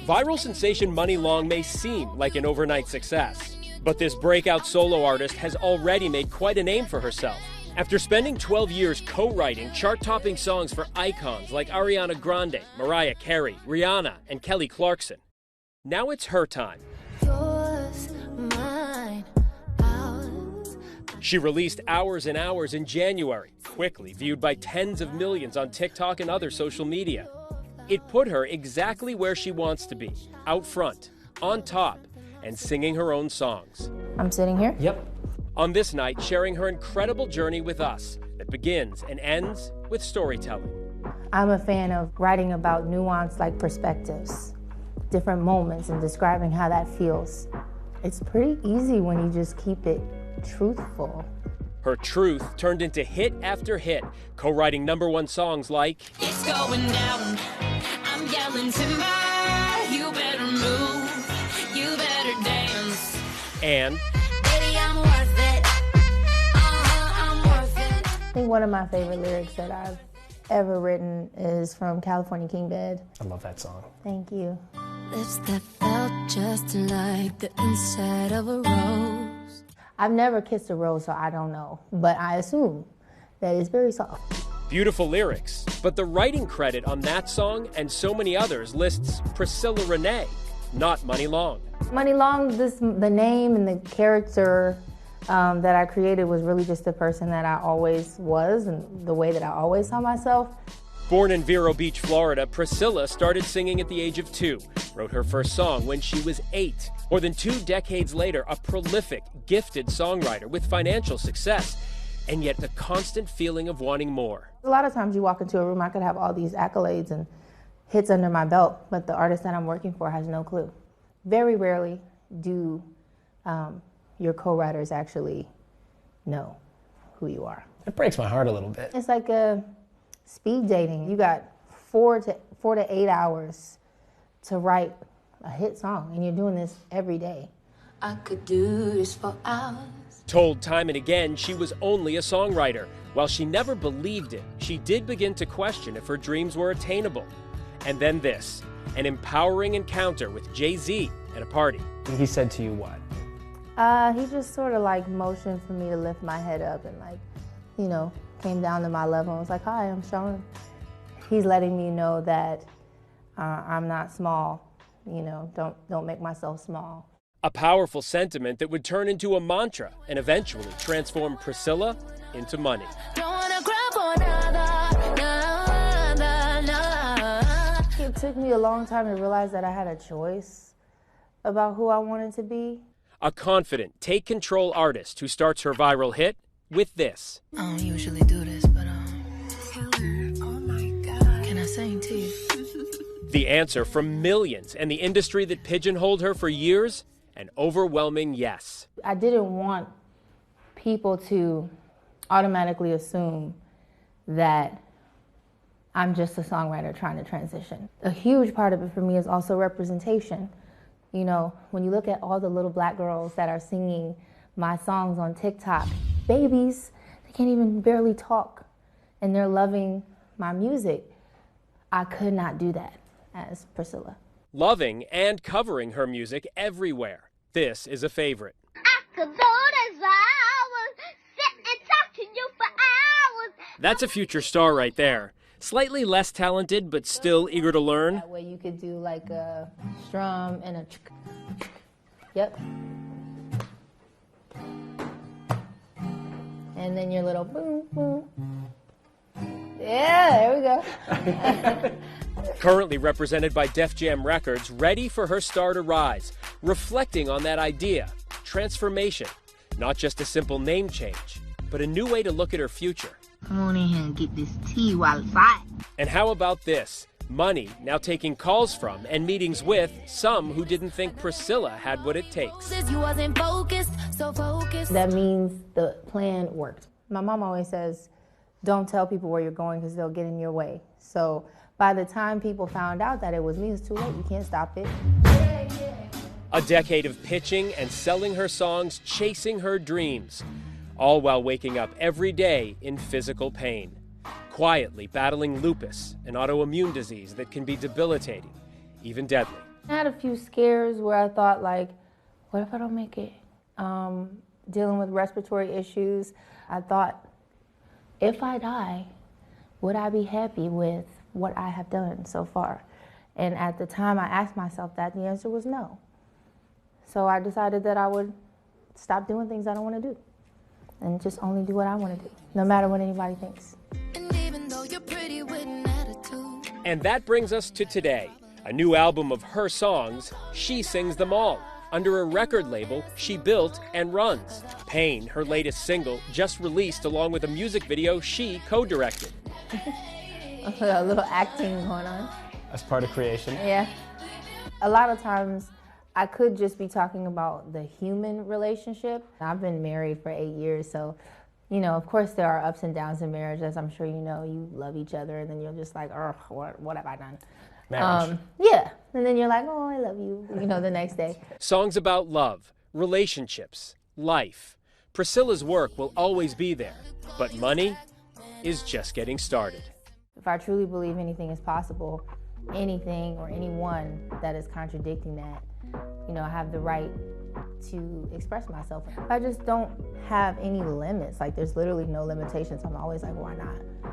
Viral sensation Muni Long may seem like an overnight success, but this breakout solo artist has already made quite a name for herself. After spending 12 years co-writing chart-topping songs for icons like Ariana Grande, Mariah Carey, Rihanna, and Kelly Clarkson, now it's her time. Yours, mine, ours. She released Hours and Hours in January, quickly viewed by tens of millions on TikTok and other social media. It put her exactly where she wants to be, out front, on top, and singing her own songs. I'm sitting here? Yep. On this night, sharing her incredible journey with us that begins and ends with storytelling. I'm a fan of writing about nuance like perspectives, different moments, and describing how that feels. It's pretty easy when you just keep it truthful. Her truth turned into hit after hit, co-writing #1 songs like It's Going Down, I'm Yelling Timber, You Better Move, You Better Dance, and Baby, I'm Worth It, I'm Worth It. I think one of my favorite lyrics that I've ever written is from California King Bed. I love that song. Thank you. Lips that felt just like the inside of a rose. I've never kissed a rose, so I don't know, but I assume that it's very soft. Beautiful lyrics, but the writing credit on that song and so many others lists Pricilla Renae, not Muni Long. Muni Long, the name and the character that I created was really just the person that I always was and the way that I always saw myself. Born in Vero Beach, Florida, Pricilla started singing at the age of 2, wrote her first song when she was 8. More than 2 decades later, a prolific, gifted songwriter with financial success, and yet the constant feeling of wanting more. A lot of times you walk into a room, I could have all these accolades and hits under my belt, but the artist that I'm working for has no clue. Very rarely do your co-writers actually know who you are. It breaks my heart a little bit. It's like a speed dating. You got 4 to 8 hours to write a hit song, and you're doing this every day. I could do this for hours. Told time and again she was only a songwriter. While she never believed it, she did begin to question if her dreams were attainable. And then this, an empowering encounter with Jay-Z at a party. He said to you what? He just sort of like motioned for me to lift my head up and like, you know, came down to my level and was like, hi, I'm Sean. He's letting me know that I'm not small, you know, don't make myself small. A powerful sentiment that would turn into a mantra and eventually transform Pricilla into money. It took me a long time to realize that I had a choice about who I wanted to be. A confident, take-control artist who starts her viral hit with this. I don't usually do this, but oh my God. Can I sing to you? The answer from millions and the industry that pigeonholed her for years, an overwhelming yes. I didn't want people to automatically assume that I'm just a songwriter trying to transition. A huge part of it for me is also representation. You know, when you look at all the little black girls that are singing my songs on TikTok, babies, they can't even barely talk, and they're loving my music. I could not do that as Pricilla. Loving and covering her music everywhere. This is a favorite. I could do this for hours, sit and talk to you for hours. That's a future star right there. Slightly less talented, but still eager to learn. That way you could do like a strum and a yep. And then your little boom, boom. Yeah, there we go. Currently represented by Def Jam Records, ready for her star to rise, reflecting on that idea, transformation, not just a simple name change, but a new way to look at her future. Come on in here and get this tea while it's hot. And how about this? Money now taking calls from and meetings with some who didn't think Pricilla had what it takes. That means the plan worked. My mom always says, don't tell people where you're going because they'll get in your way. So by the time people found out that it was me, it's too late. You can't stop it. A decade of pitching and selling her songs, chasing her dreams, all while waking up every day in physical pain, quietly battling lupus, an autoimmune disease that can be debilitating, even deadly. I had a few scares where I thought, like, what if I don't make it? Dealing with respiratory issues, I thought, if I die, would I be happy with what I have done so far? And at the time I asked myself that, the answer was no. So I decided that I would stop doing things I don't want to do and just only do what I want to do, no matter what anybody thinks. And even though you're pretty with an attitude. And that brings us to today, a new album of her songs. She sings them all under a record label she built and runs. Pain, her latest single, just released along with a music video she co-directed. A little acting going on. As part of creation. Yeah. A lot of times I could just be talking about the human relationship. I've been married for 8 years, so, you know, of course there are ups and downs in marriage, as I'm sure you know. You love each other, and then you're just like, oh, what have I done? Marriage. Yeah, and then you're like, oh, I love you, you know, the next day. Songs about love, relationships, life. Priscilla's work will always be there, but money is just getting started. If I truly believe anything is possible, anything or anyone that is contradicting that, you know, I have the right to express myself. I just don't have any limits. Like, there's literally no limitations. I'm always like, why not?